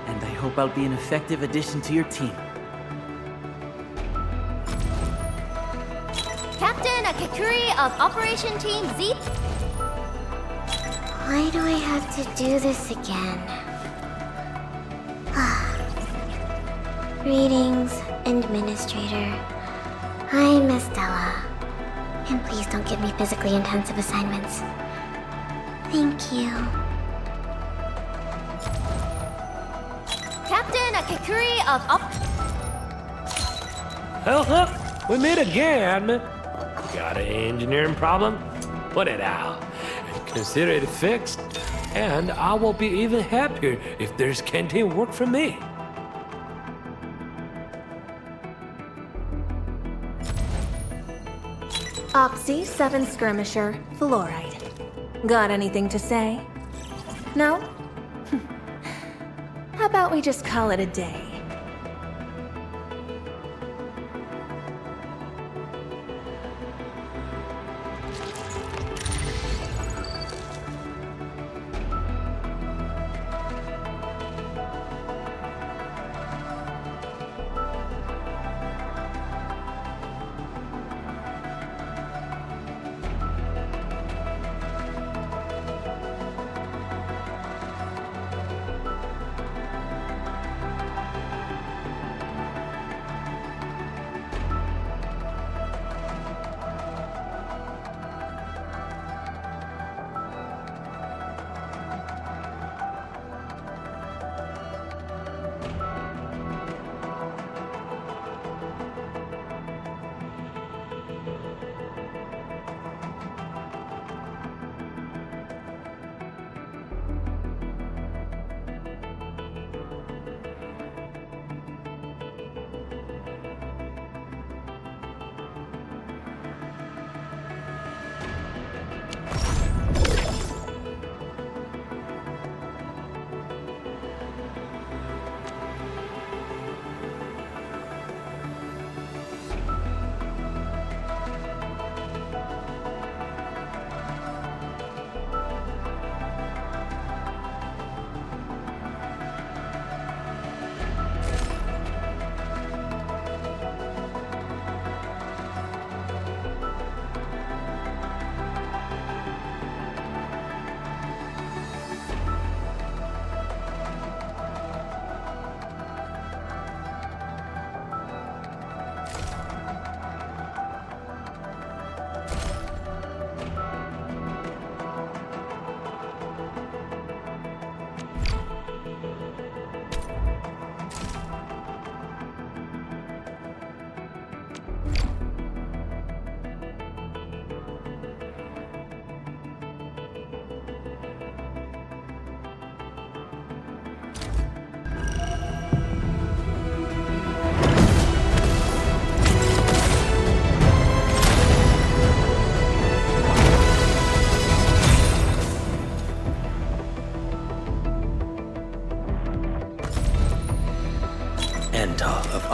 Speaker 14: And I hope I'll be an effective addition to your team.
Speaker 7: Captain Akakuri of Operation Team Z.
Speaker 3: Why do I have to do this again? Greetings, Administrator. I'm Estella. And please don't give me physically intensive assignments. Thank you.
Speaker 7: Captain Akakuri of
Speaker 15: We meet again. Got an engineering problem? Put it out. Consider it fixed. And I will be even happier if there's canteen work for me.
Speaker 16: Opsy 7 Skirmisher, Fluoride. Got anything to say? No? How about we just call it a day?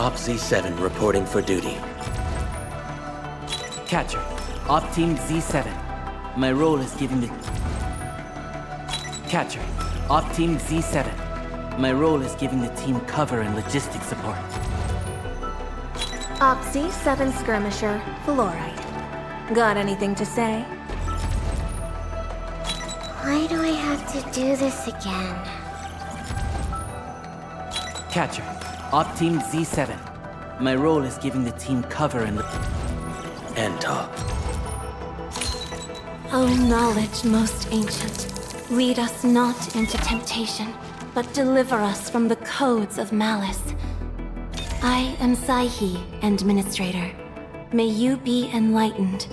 Speaker 13: Opsy 7 reporting for duty.
Speaker 14: Catcher, Op Team Z7. My role is giving the... Catcher, Op Team Z7. My role is giving the team cover and logistics support.
Speaker 16: Opsy 7 Skirmisher, Fluoride. Got anything to say?
Speaker 3: Why do I have to do this again?
Speaker 14: Catcher, Op Team Z7. My role is giving the team cover and...
Speaker 13: Talk.
Speaker 16: O knowledge most ancient, lead us not into temptation, but deliver us from the codes of malice. I am Saihi, Administrator. May you be enlightened.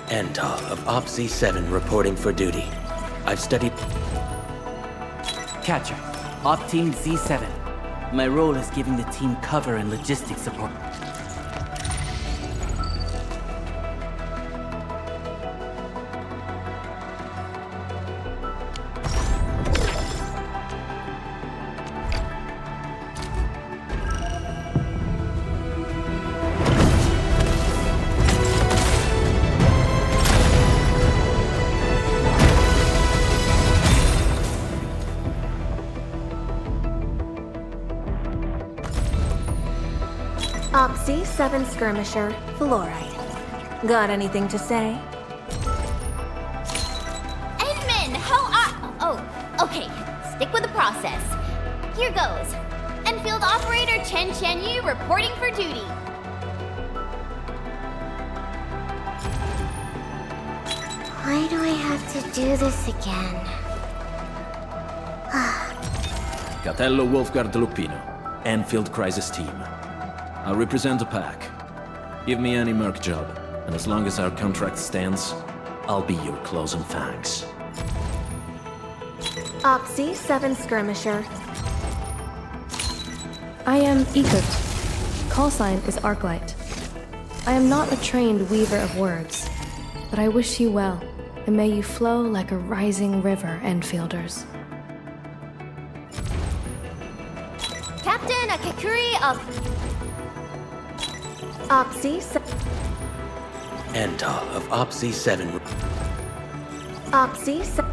Speaker 13: Antal of Opsy 7 reporting for duty. I've studied...
Speaker 14: Catcher, Op Team Z7. My role is giving the team cover and logistics support.
Speaker 16: Opsy 7 Skirmisher, Fluoride. Got anything to say?
Speaker 7: Edmund, how are... Oh, okay. Stick with the process. Here goes. Enfield Operator Chen Yu reporting for duty.
Speaker 3: Why do I have to do this again?
Speaker 17: Catello Wolfgard Lupino, Endfield Crisis Team. I'll represent the pack. Give me any merc job, and as long as our contract stands, I'll be your claws and fangs.
Speaker 16: Opsy 7 Skirmisher.
Speaker 18: I am Ekert. Call sign is Arklight. I am not a trained weaver of words, but I wish you well, and may you flow like a rising river, Enfielders.
Speaker 7: Captain Akakuri of...
Speaker 16: Opsy
Speaker 13: Enta of Opsy 7.
Speaker 16: Opsy 7.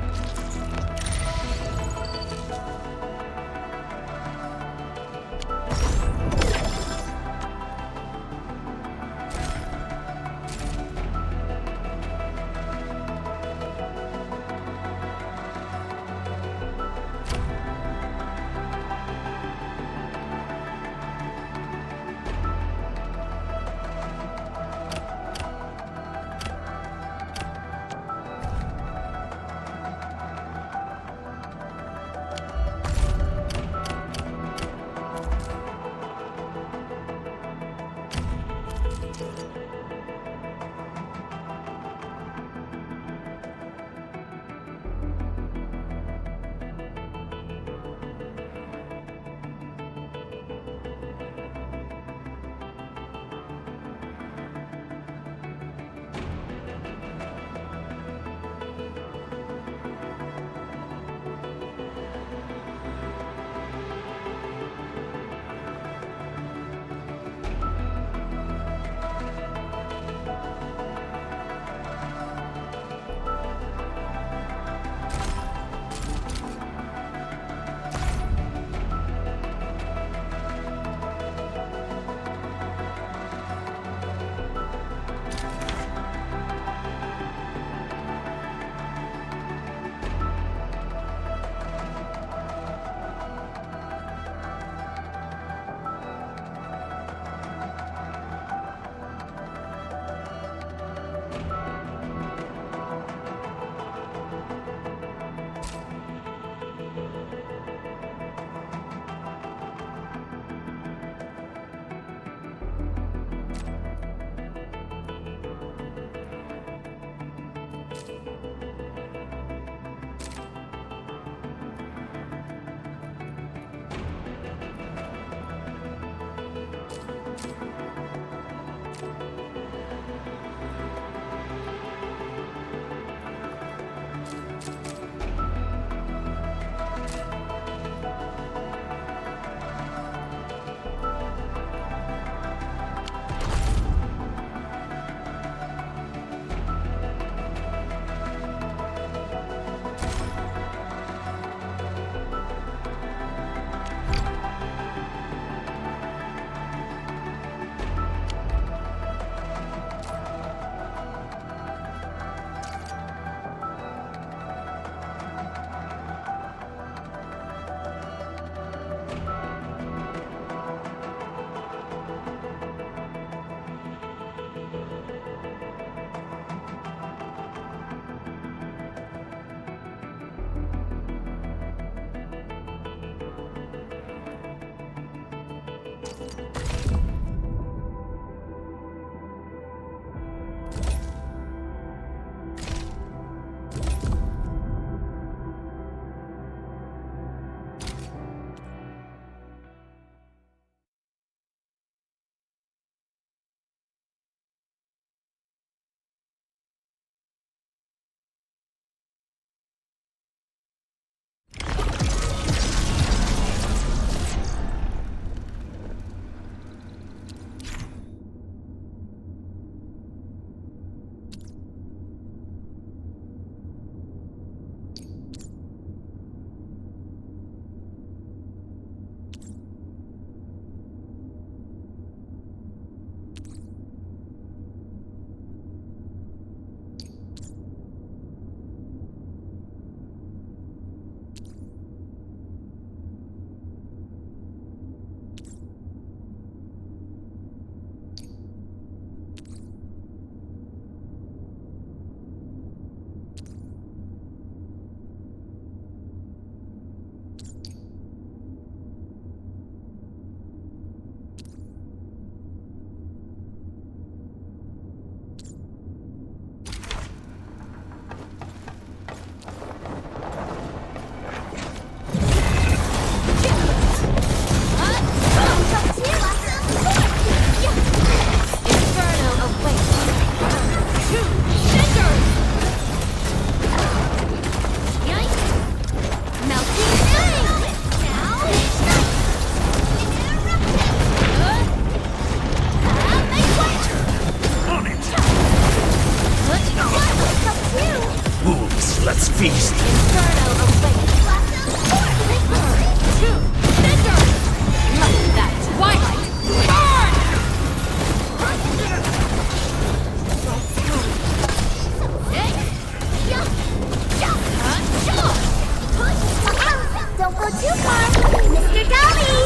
Speaker 7: too far, Mr. Dolly!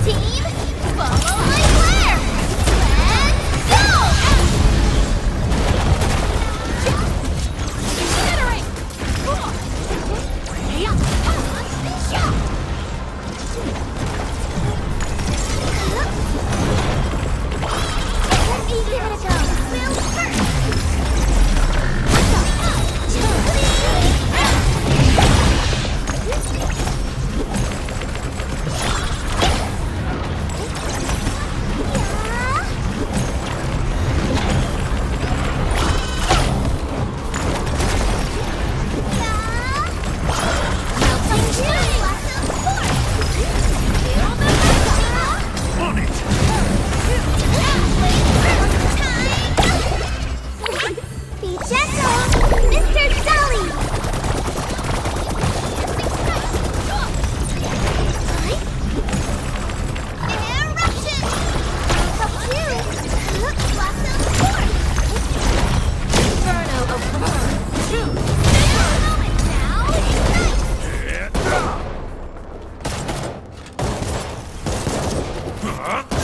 Speaker 7: Team, follow my flare!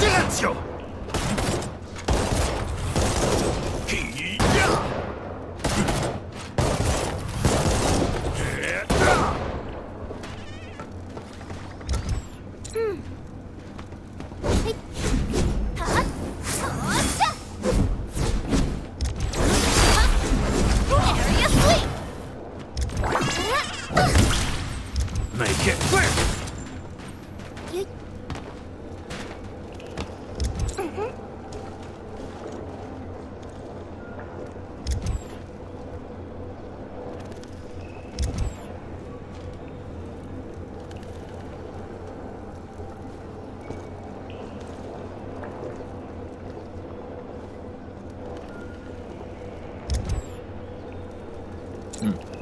Speaker 7: Let's go!
Speaker 10: Make it quick!
Speaker 17: Hmm.